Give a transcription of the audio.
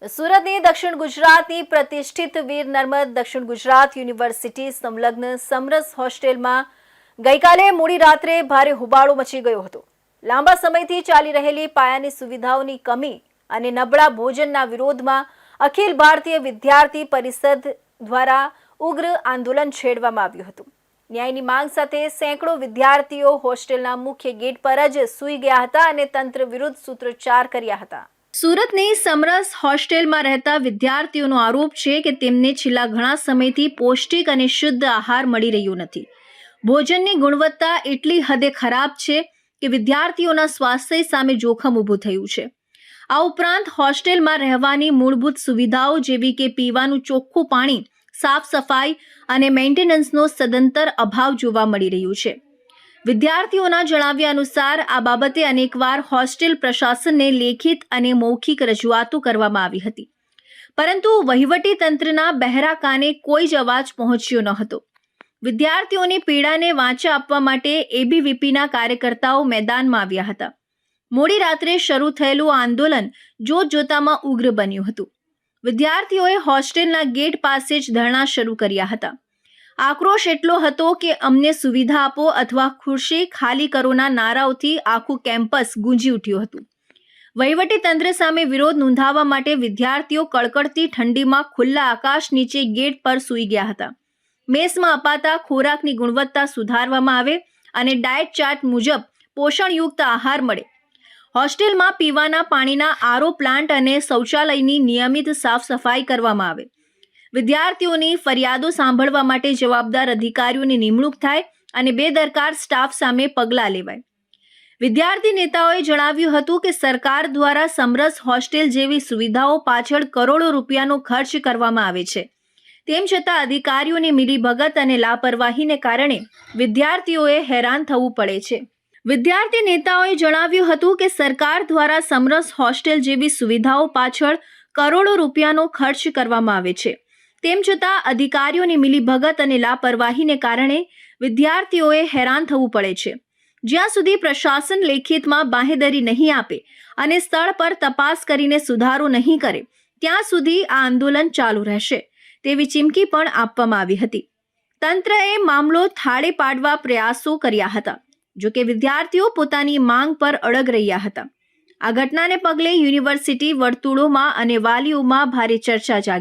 સુરતની દક્ષિણ ગુજરાતની પ્રતિષ્ઠિત વીર નર્મદ દક્ષિણ ગુજરાત યુનિવર્સિટી સંલગ્ન સમરસ હોસ્ટેલમાં ગઈકાલે મોડી રાત્રે ભારે હોબાળો મચી ગયો હતો। લાંબા સમયથી ચાલી રહેલી પાયાની સુવિધાઓની કમી અને નબળા ભોજનના વિરોધમાં અખિલ ભારતીય વિદ્યાર્થી પરિષદ દ્વારા ઉગ્ર આંદોલન છેડવામાં આવ્યું હતું। ન્યાયની માંગ સાથે સેંકડો વિદ્યાર્થીઓ હોસ્ટેલના મુખ્ય ગેટ પર જ સૂઈ ગયા હતા અને તંત્ર વિરુદ્ધ સૂત્રોચ્ચાર કર્યા હતા। સુરતની સમરસ હોસ્ટેલમાં રહેતા વિદ્યાર્થીઓનો આરોપ છે કે તેમને છેલ્લા ઘણા સમયથી પૌષ્ટિક અને શુદ્ધ આહાર મળી રહ્યો નથી। ભોજનની ગુણવત્તા એટલી હદે ખરાબ છે કે વિદ્યાર્થીઓના સ્વાસ્થ્ય સામે જોખમ ઊભું થયું છે। આ ઉપરાંત હોસ્ટેલમાં રહેવાની મૂળભૂત સુવિધાઓ જેવી કે પીવાનું ચોખ્ખું પાણી, સાફ સફાઈ અને મેન્ટેનન્સનો સદંતર અભાવ જોવા મળી રહ્યું છે। વિદ્યાર્થીઓના જણાવ્યા અનુસાર આ બાબતે અનેકવાર હોસ્ટેલ પ્રશાસનને લેખિત અને મૌખિક રજૂઆતો કરવામાં આવી હતી, પરંતુ વહીવટી તંત્રના બહેરા કાને કોઈ જ અવાજ પહોંચ્યો ન હતો। વિદ્યાર્થીઓની પીડાને વાચા આપવા માટે એબીવીપીના કાર્યકર્તાઓ મેદાનમાં આવ્યા હતા। મોડી રાત્રે શરૂ થયેલું આંદોલન જોતજોતામાં ઉગ્ર બન્યું હતું। વિદ્યાર્થીઓએ હોસ્ટેલના ગેટ પાસે જ ધરણા શરૂ કર્યા હતા। આક્રોશ એટલો હતો કે અમને સુવિધા આપો અથવા ખુરશી ખાલી કરોના નારાઓથી આખું કેમ્પસ ગુંજી ઉઠ્યું હતું। વહીવટી તંત્ર સામે વિરોધ નોંધાવવા માટે વિદ્યાર્થીઓ કડકડતી ઠંડીમાં ખુલ્લા આકાશ નીચે ગેટ પર સૂઈ ગયા હતા। મેસમાં અપાતા ખોરાકની ગુણવત્તા સુધારવામાં આવે અને ડાયટ ચાર્ટ મુજબ પોષણયુક્ત આહાર મળે। હોસ્ટેલમાં પીવાના પાણીના આરઓ પ્લાન્ટ અને શૌચાલયની નિયમિત સાફ સફાઈ કરવામાં આવે। વિદ્યાર્થીઓની ફરિયાદો સાંભળવા માટે જવાબદાર અધિકારીઓની નિમણૂક થાય અને બેદરકાર સ્ટાફ સામે પગલાં લેવાય। વિદ્યાર્થી નેતાઓએ જણાવ્યું હતું કે સરકાર દ્વારા સમરસ હોસ્ટેલ જેવી સુવિધાઓ પાછળ કરોડો રૂપિયાનો ખર્ચ કરવામાં આવે છે, તેમ છતાં અધિકારીઓની મિલીભગત અને લાપરવાહીને કારણે વિદ્યાર્થીઓએ હેરાન થવું પડે છે। વિદ્યાર્થી નેતાઓએ જણાવ્યું હતું કે સરકાર દ્વારા સમરસ હોસ્ટેલ જેવી સુવિધાઓ પાછળ કરોડો રૂપિયાનો ખર્ચ કરવામાં આવે છે, તેમ છતાં અધિકારીઓની મિલીભગત અને લાપરવાહીને કારણે વિદ્યાર્થીઓએ હેરાન થવું પડે છે। જ્યાં સુધી પ્રશાસન લેખિતમાં બાંહેધરી નહીં આપે અને સ્થળ પર તપાસ કરીને સુધારો નહીં કરે ત્યાં સુધી આ આંદોલન ચાલુ રહેશે તેવી ચીમકી પણ આપવામાં આવી હતી। તંત્રએ મામલો થાળે પાડવા પ્રયાસો કર્યા હતા, જોકે વિદ્યાર્થીઓ પોતાની માંગ પર અડગ રહ્યા હતા। આ ઘટનાને પગલે યુનિવર્સિટી વર્તુળોમાં અને વાલીઓમાં ભારે ચર્ચા જાગી।